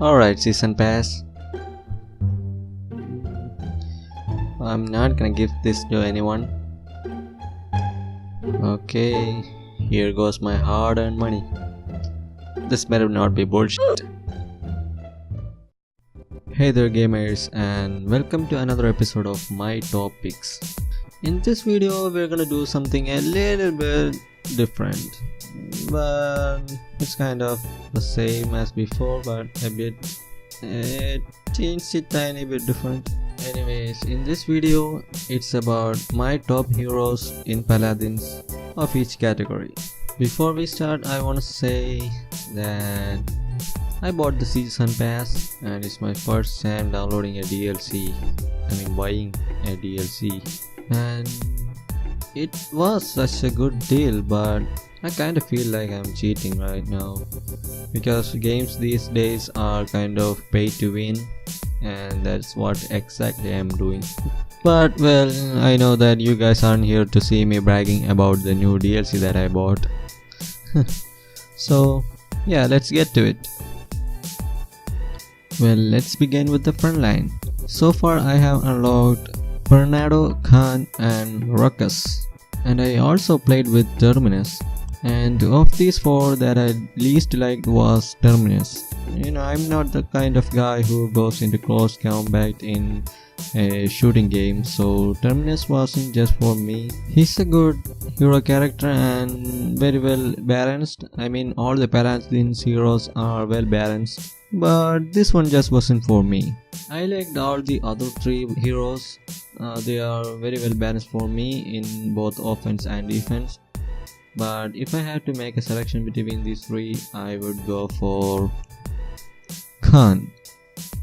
Alright, season pass. I'm not gonna give this to anyone. Okay, here goes my hard-earned money. This better not be bullshit. Hey there gamers, and welcome to another episode of my top picks. In this video we're gonna do something a little bit different, but it's kind of the same as before, but a teensy tiny bit different. Anyways, in this video it's about my top heroes in Paladins of each category. Before we start, I want to say that I bought the season pass and it's my first time downloading a DLC. Buying a DLC, and it was such a good deal, but I kind of feel like I'm cheating right now because games these days are kind of pay to win, and that's what exactly I'm doing. But well, I know that you guys aren't here to see me bragging about the new DLC that I bought. So yeah, let's get to it. Well, let's begin with the front line. So far I have unlocked Tornado, Khan and Ruckus, and I also played with Terminus, and of these four that I least liked was Terminus. I'm not the kind of guy who goes into close combat in a shooting game, so Terminus wasn't just for me. He's a good hero character and very well balanced. All the Paladins heroes are well balanced, but this one just wasn't for me. I liked all the other three heroes. They are very well balanced for me in both offense and defense, but if I had to make a selection between these three, I would go for Khan.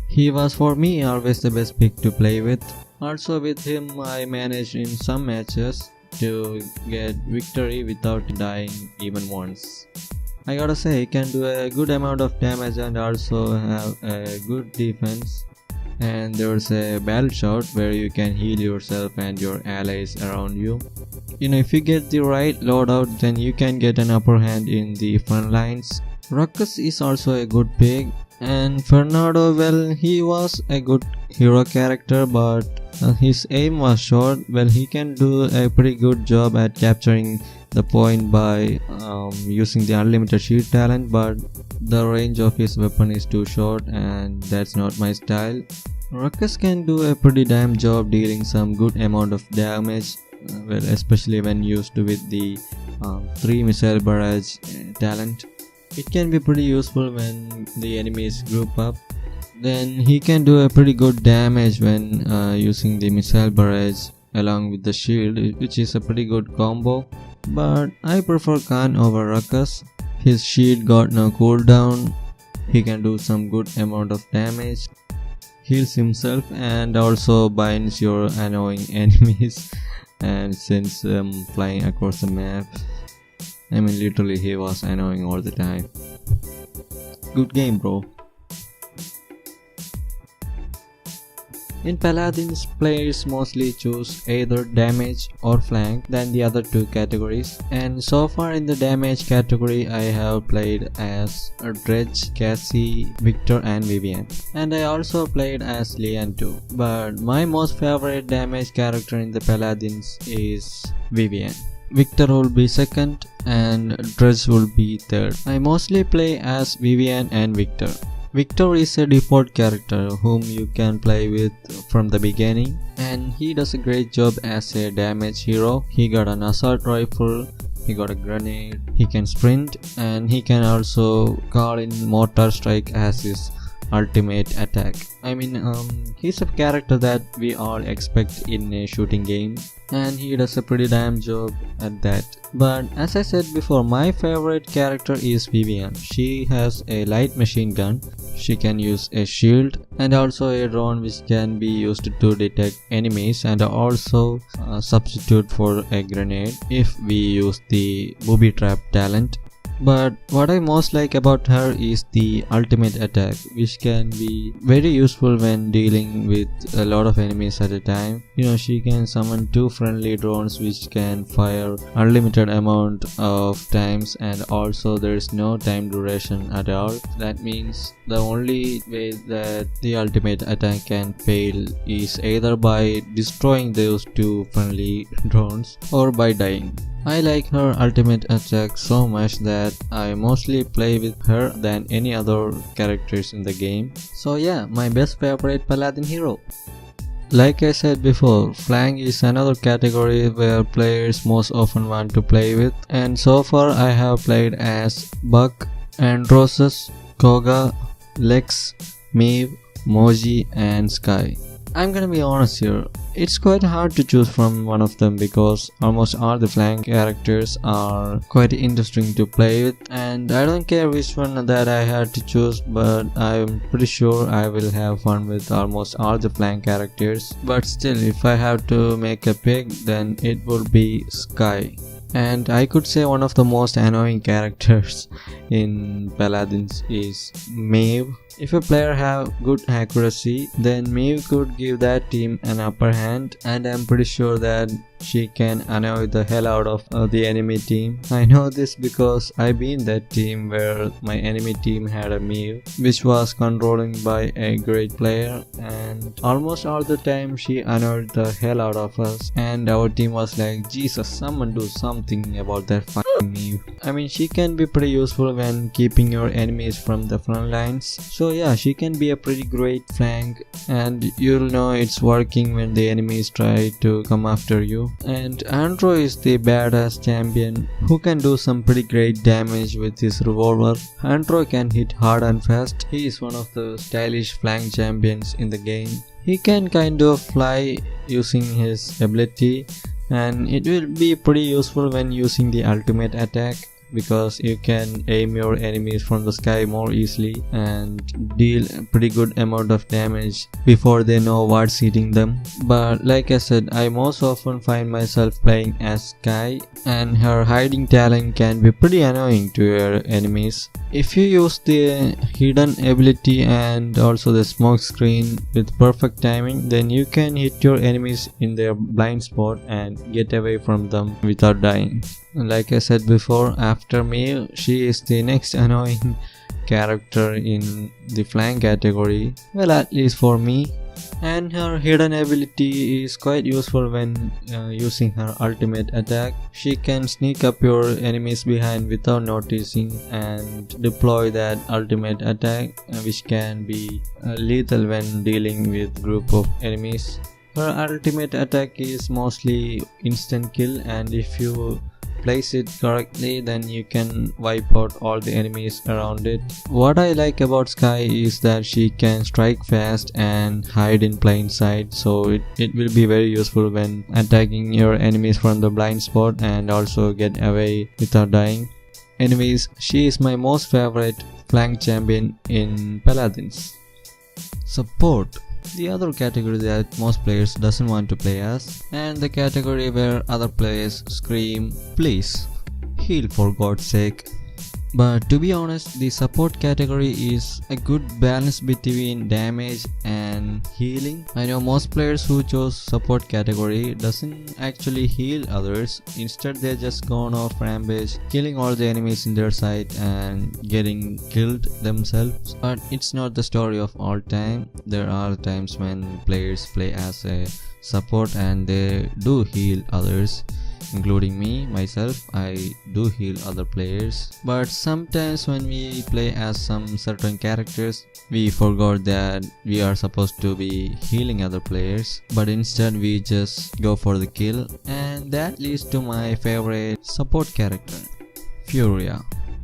He was for me always the best pick to play with. Also with him I managed in some matches to get victory without dying even once. I gotta say, he can do a good amount of damage and also have a good defense. And there's a battle shot where you can heal yourself and your allies around you. If you get the right loadout, then you can get an upper hand in the front lines. Ruckus is also a good pick, and Fernando, well, he was a good hero character, but his aim was short. Well, he can do a pretty good job at capturing the point by using the unlimited shield talent, but the range of his weapon is too short and that's not my style. Ruckus can do a pretty damn job dealing some good amount of damage, especially when used with the 3 missile barrage talent. It can be pretty useful when the enemies group up. Then he can do a pretty good damage when using the missile barrage along with the shield, which is a pretty good combo. But I prefer Khan over Ruckus. His shield got no cooldown, he can do some good amount of damage, heals himself and also binds your annoying enemies and sends them flying across the map. Literally he was annoying all the time. Good game, bro. In Paladins, players mostly choose either damage or flank than the other two categories, and so far in the damage category I have played as Dredge, Cassie, Victor and Vivian, and I also played as Lian too, but my most favorite damage character in the Paladins is Vivian. Victor will be second and Dredge will be third. I mostly play as Vivian and Victor. Victor is a default character whom you can play with from the beginning, and he does a great job as a damage hero. He got an assault rifle, he got a grenade, he can sprint, and he can also call in mortar strike as his ultimate attack. He's a character that we all expect in a shooting game, and he does a pretty damn job at that. But as I said before, my favorite character is Vivian. She has a light machine gun, she can use a shield and also a drone which can be used to detect enemies, and also substitute for a grenade if we use the booby trap talent. But what I most like about her is the ultimate attack, which can be very useful when dealing with a lot of enemies at a time. She can summon 2 friendly drones which can fire unlimited amount of times, and also there is no time duration at all. That means the only way that the ultimate attack can fail is either by destroying those 2 friendly drones or by dying. I like her ultimate attack so much that I mostly play with her than any other characters in the game. So yeah, my best favorite Paladin hero. Like I said before, flank is another category where players most often want to play with, and so far I have played as Buck, Androses, Koga, Lex, Mew, Moji and Sky. I'm gonna be honest here, it's quite hard to choose from one of them because almost all the flank characters are quite interesting to play with, and I don't care which one that I had to choose, but I'm pretty sure I will have fun with almost all the flank characters. But still, if I have to make a pick, then it would be Sky. And I could say one of the most annoying characters in Paladins is Mew. If a player have good accuracy, then Mew could give that team an upper hand, and I'm pretty sure that she can annoy the hell out of the enemy team. I know this because I've been that team where my enemy team had a Mew which was controlling by a great player, and almost all the time she annoyed the hell out of us, and our team was like, Jesus, someone do something about that fucking Mew. I mean, she can be pretty useful when keeping your enemies from the front lines. So yeah, she can be a pretty great flank, and you'll know it's working when the enemies try to come after you. And Andro is the badass champion who can do some pretty great damage with his revolver. Andro can hit hard and fast. He is one of the stylish flank champions in the game. He can kind of fly using his ability, and it will be pretty useful when using the ultimate attack, because you can aim your enemies from the sky more easily and deal a pretty good amount of damage before they know what's hitting them. But like I said, I most often find myself playing as Sky, and her hiding talent can be pretty annoying to your enemies. If you use the hidden ability and also the smoke screen with perfect timing, then you can hit your enemies in their blind spot and get away from them without dying. Like I said before, after me, she is the next annoying character in the flank category, well, at least for me. And her hidden ability is quite useful when using her ultimate attack. She can sneak up your enemies behind without noticing and deploy that ultimate attack, which can be lethal when dealing with group of enemies. Her ultimate attack is mostly instant kill, and if you place it correctly, then you can wipe out all the enemies around it. What I like about Sky is that she can strike fast and hide in plain sight, so it will be very useful when attacking your enemies from the blind spot and also get away without dying. Anyways, she is my most favorite flank champion in Paladins. Support, the other category that most players doesn't want to play as, and the category where other players scream, please heal for God's sake. But to be honest, the support category is a good balance between damage and healing. I know most players who chose support category doesn't actually heal others. Instead, they just gone off rampage, killing all the enemies in their sight and getting killed themselves. But it's not the story of all time. There are times when players play as a support and they do heal others, including myself. I do heal other players. But sometimes when we play as some certain characters, we forgot that we are supposed to be healing other players, but instead we just go for the kill, and that leads to my favorite support character, Furia.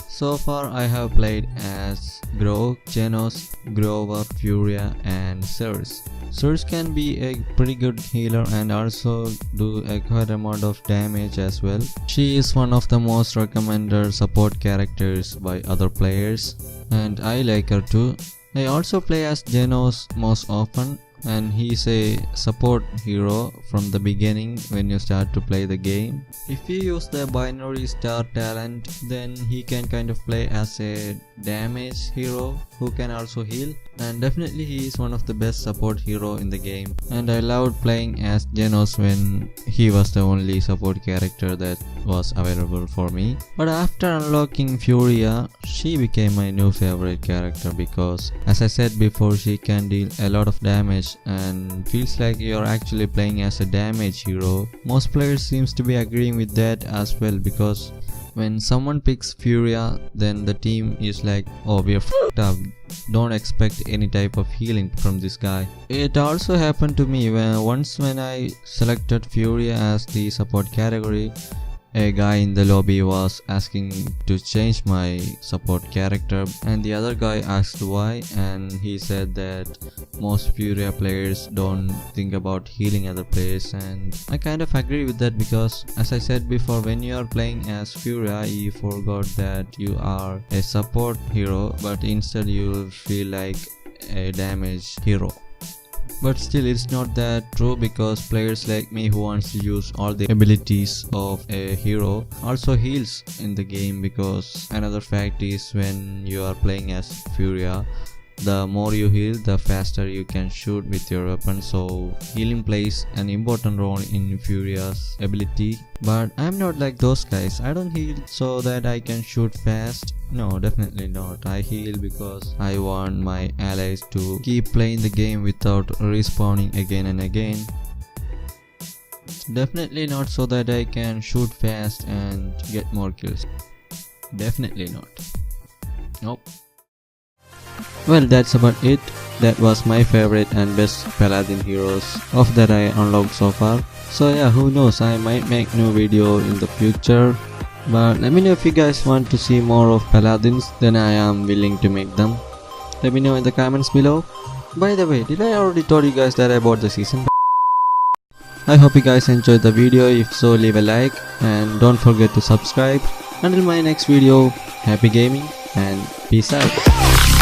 So far I have played as Grog, Genos, Grover, Furia and Surge. Surge can be a pretty good healer and also do a quite amount of damage as well. She is one of the most recommended support characters by other players, and I like her too. I also play as Genos most often. and he's a support hero from the beginning when you start to play the game. If you use the binary star talent, then he can kind of play as a damage hero who can also heal, and definitely he is one of the best support hero in the game. And I loved playing as Genos when he was the only support character that was available for me. But after unlocking Furia, she became my new favorite character because, as I said before, she can deal a lot of damage and feels like you're actually playing as a damage hero. Most players seems to be agreeing with that as well, because when someone picks Furia, then the team is like, oh, we're f***ed up, don't expect any type of healing from this guy. It also happened to me once when I selected Furia as the support category. A guy in the lobby was asking to change my support character, and the other guy asked why, and he said that most Furia players don't think about healing other players, and I kind of agree with that, because as I said before, when you are playing as Furia, you forgot that you are a support hero, but instead you feel like a damage hero. But still, it's not that true, because players like me who wants to use all the abilities of a hero also heals in the game, because another fact is when you are playing as Furia, the more you heal, the faster you can shoot with your weapon, so healing plays an important role in Furia's ability. But I'm not like those guys. I don't heal so that I can shoot fast. No, definitely not. I heal because I want my allies to keep playing the game without respawning again and again. Definitely not so that I can shoot fast and get more kills. Definitely not. Nope. Well, that's about it. That was my favorite and best Paladin heroes of that I unlocked so far. So yeah, who knows, I might make new video in the future. But let me know if you guys want to see more of Paladins, then I am willing to make them. Let me know in the comments below. By the way, did I already told you guys that I bought the season? I hope you guys enjoyed the video. If so, leave a like and don't forget to subscribe. Until my next video, happy gaming and peace out.